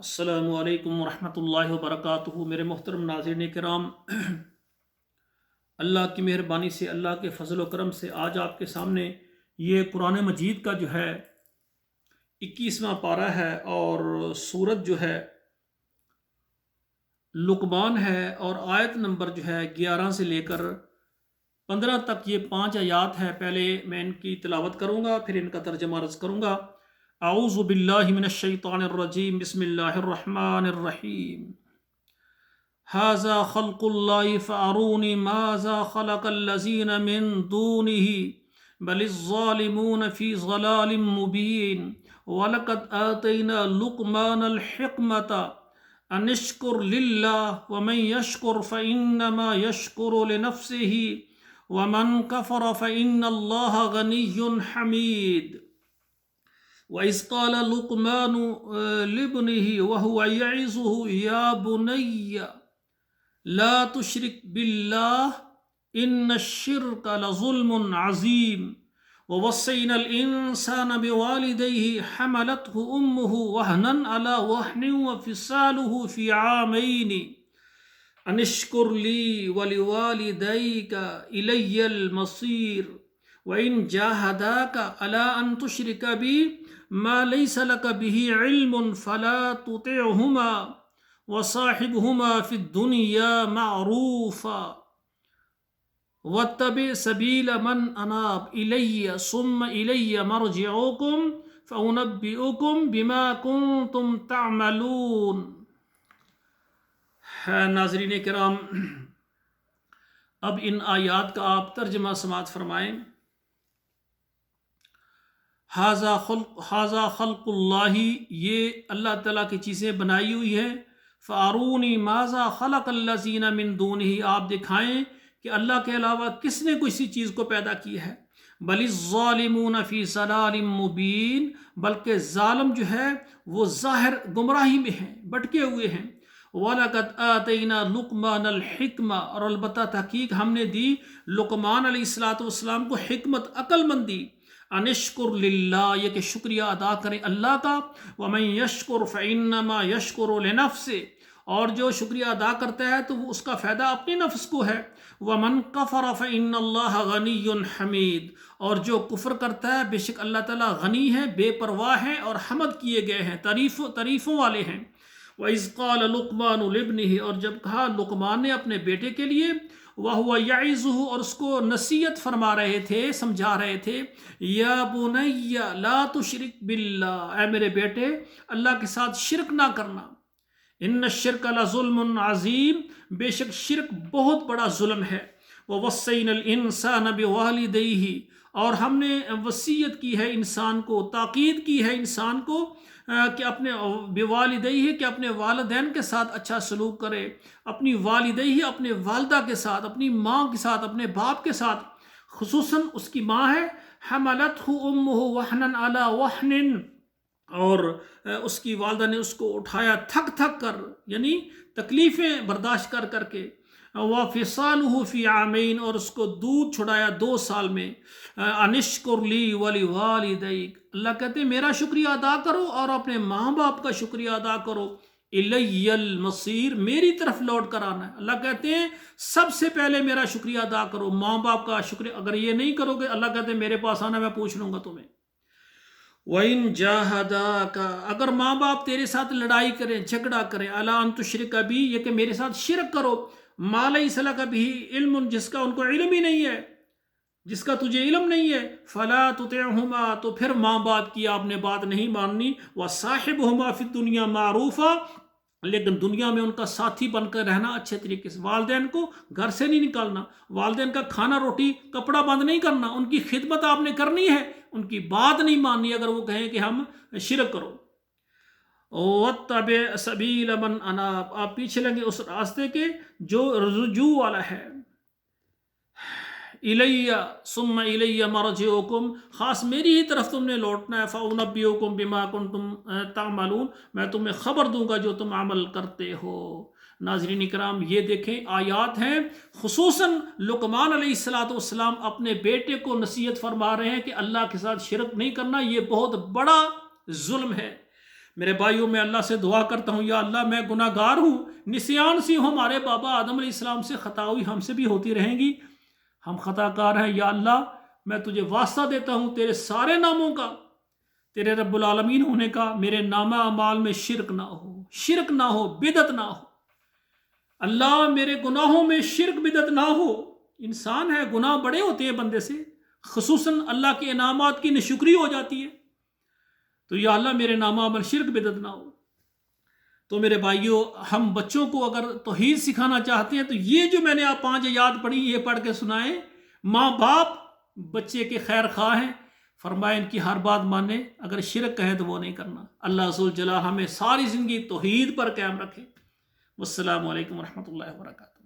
السلام علیکم ورحمۃ اللہ وبرکاتہ۔ میرے محترم ناظرین کرام، اللہ کی مہربانی سے، اللہ کے فضل و کرم سے آج آپ کے سامنے یہ قرآن مجید کا جو ہے 21واں پارہ ہے اور سورت جو ہے لقمان ہے، اور آیت نمبر جو ہے 11 سے لے کر 15 تک یہ 5 آیات ہے۔ پہلے میں ان کی تلاوت کروں گا، پھر ان کا ترجمہ عرض کروں گا۔ اعوذ باللہ من الشیطان الرجیم، بسم اللہ الرحمن الرحیم۔ ھذا خلق اللہ فارونی ماذا خلق الذین من دونہ بل الظالمون فی ضلال مبین وَلَقَدْ آتَيْنَا لُقْمَانَ الْحِکْمَةَ أَنِ اشْکُرْ لِلَّهِ وَمَنْ يَشْکُرْ فَإِنَّمَا يَشْکُرُ لِنَفْسِهِ وَمَنْ كَفَرَ فَإِنَّ اللَّهَ غَنِيٌّ حَمِيدٌ۔ وَإِذْ قَالَ لُقْمَانُ لِابْنِهِ وَهُوَ يَعِظُهُ يَا بُنَيَّ لَا تُشْرِكْ بِاللَّهِ إِنَّ الشِّرْكَ لَظُلْمٌ عَظِيمٌ۔ وَوَصَّيْنَا الْإِنسَانَ بِوَالِدَيْهِ حَمَلَتْهُ أُمُّهُ وَهْنًا عَلَى وَهْنٍ وَفِصَالُهُ فِي عَامَيْنِ أَنِ اشْكُرْ لِي وَلِوَالِدَيْكَ إِلَيَّ الْمَصِيرُ وَإِنْ جَاهَدَاكَ عَلَى أَنْ تُشْرِكَ بِي مَا لَيْسَ لَكَ بِهِ عِلْمٌ فَلَا تُطِعْهُمَا وَصَاحِبْهُمَا فِي الدُّنْيَا مَعْرُوفًا وَاتَّبِعْ سَبِيلَ مَنْ أَنَابَ إِلَيَّ ثُمَّ إِلَيَّ مَرْجِعُكُمْ فَأُنَبِّئُكُمْ بِمَا كُنْتُمْ تَعْمَلُونَ۔ ناظرین کرام، اب ان آیات کا آپ ترجمہ سماعت فرمائیں۔ ھذا خلق اللہ، یہ اللہ تعالیٰ کی چیزیں بنائی ہوئی ہیں۔ فارونی ماذا خلق الذین من دونہ، آپ دکھائیں کہ اللہ کے علاوہ کس نے کسی چیز کو پیدا کی ہے۔ بل الظالمون فی ضلال مبین، بلکہ ظالم جو ہے وہ ظاہر گمراہی میں ہیں، بٹکے ہوئے ہیں۔ وَلَقَدْ آتَيْنَا لُقْمَانَ الْحِکْمَةَ، اور البتہ تحقیق ہم نے دی لقمان علیہ السلام کو حکمت، عقل مندی۔ أَنِ اشْکُرْ لِلَّهِ، یہ کہ شکریہ ادا کریں اللہ کا۔ وَمَنْ يَشْکُرْ فَإِنَّمَا يَشْکُرُ لِنَفْسِهِ، اور جو شکریہ ادا کرتا ہے تو وہ اس کا فائدہ اپنے نفس کو ہے۔ وَمَنْ كَفَرَ فَإِنَّ اللَّهَ غَنِيٌّ حَمِيدٌ، اور جو کفر کرتا ہے بے شک اللہ تعالیٰ غنی ہے، بے پرواہ ہیں اور حمد کیے گئے ہیں، تعریفوں والے ہیں۔ وَإِذْ قَالَ لُقْمَانُ لِابْنِهِ، اور جب کہا لقمان نے اپنے بیٹے کے لیے، وَهُوَ يَعِظُهُ، اور اس کو نصیحت فرما رہے تھے، سمجھا رہے تھے، یا بنی لا تشرک باللہ، اے میرے بیٹے اللہ کے ساتھ شرک نہ کرنا۔ ان الشرک لظلم عظیم، بے شک شرک بہت بڑا ظلم ہے۔ وَوَصَّيْنَا الْإِنسَانَ بِوَالِدَيْهِ، اور ہم نے وصیت کی ہے انسان کو، تاکید کی ہے انسان کو کہ اپنے بوالدیہ، کہ اپنے والدین کے ساتھ اچھا سلوک کرے، اپنی والدیہ، اپنے والدہ کے ساتھ، اپنی ماں کے ساتھ، اپنے باپ کے ساتھ، خصوصاً اس کی ماں ہے۔ حملتہ امہ وہنًا علی وہن، اور اس کی والدہ نے اس کو اٹھایا تھک تھک کر، یعنی تکلیفیں برداشت کر کر کے۔ وَفِصَالُهُ فِي عَامَيْنِ، اور اس کو دودھ چھڑایا 2 سال میں۔ أَنِ اشْکُرْ لِي وَلِوَالِدَيْکَ، اللہ کہتے ہیں میرا شکریہ ادا کرو اور اپنے ماں باپ کا شکریہ ادا کرو۔ إِلَيَّ الْمَصِيرُ، میری طرف لوٹ کر آنا ہے۔ اللہ کہتے ہیں سب سے پہلے میرا شکریہ ادا کرو، ماں باپ کا شکریہ اگر یہ نہیں کرو گے، اللہ کہتے ہیں میرے پاس آنا، میں پوچھ لوں گا تمہیں۔ وَإِنْ جَاهَدَاكَ، اگر ماں باپ تیرے ساتھ لڑائی کریں، جھگڑا کریں، عَلَىٰ أَن تُشْرِكَ بِي، یہ کہ میرے ساتھ شرک کرو، مَا لَيْسَ لَكَ بِهِ عِلْمٌ، جس کا ان کو علم ہی نہیں ہے، جس کا تجھے علم نہیں ہے، فَلَا تُطِعْهُمَا، تو پھر ماں باپ کی آپ نے بات نہیں ماننی۔ وَصَاحِبْهُمَا فِي الدُّنْيَا مَعْرُوفًا، لیکن دنیا میں ان کا ساتھی بن کر رہنا اچھے طریقے سے۔ والدین کو گھر سے نہیں نکالنا، والدین کا کھانا روٹی کپڑا بند نہیں کرنا، ان کی خدمت آپ نے کرنی ہے، ان کی بات نہیں ماننی اگر وہ کہیں کہ ہم شرک کرو۔ وَاتَّبِعْ سَبِيلَ مَنْ أَنَابَ، آپ پیچھے لیں گے اس راستے کے جو رجوع والا ہے۔ الیہ ثم الیہ مرجعکم، خاص میری ہی طرف تم نے لوٹنا ہے۔ فَأُنَبِّئُکُم بِمَا کُنتُم تَعْمَلُونَ، میں تمہیں خبر دوں گا جو تم عمل کرتے ہو۔ ناظرین کرام، یہ دیکھیں آیات ہیں، خصوصاً لقمان علیہ السلام اپنے بیٹے کو نصیحت فرما رہے ہیں کہ اللہ کے ساتھ شرک نہیں کرنا، یہ بہت بڑا ظلم ہے۔ میرے بھائیوں میں اللہ سے دعا کرتا ہوں، یا اللہ میں گناہ گار ہوں، نسیان سی ہمارے بابا آدم علیہ السلام سے خطا ہوئی، ہم سے بھی ہوتی رہیں گی، ہم خطا کار ہیں، یا اللہ میں تجھے واسطہ دیتا ہوں تیرے سارے ناموں کا، تیرے رب العالمین ہونے کا، میرے نامہ اعمال میں شرک نہ ہو، شرک نہ ہو، بدعت نہ ہو، اللہ میرے گناہوں میں شرک بدعت نہ ہو۔ انسان ہے، گناہ بڑے ہوتے ہیں بندے سے، خصوصاً اللہ کے انعامات کی ناشکری ہو جاتی ہے، تو یا اللہ میرے نامہ عمل شرک بدعت نہ ہو۔ تو میرے بھائیوں، ہم بچوں کو اگر توحید سکھانا چاہتے ہیں تو یہ جو میں نے آپ 5 آیات پڑھی یہ پڑھ کے سنائیں۔ ماں باپ بچے کے خیر خواہ ہیں، فرمائے ان کی ہر بات مانے، اگر شرک کہے تو وہ نہیں کرنا۔ اللہ عزوجل ہمیں ساری زندگی توحید پر قائم رکھے۔ والسلام علیکم ورحمۃ اللہ وبرکاتہ۔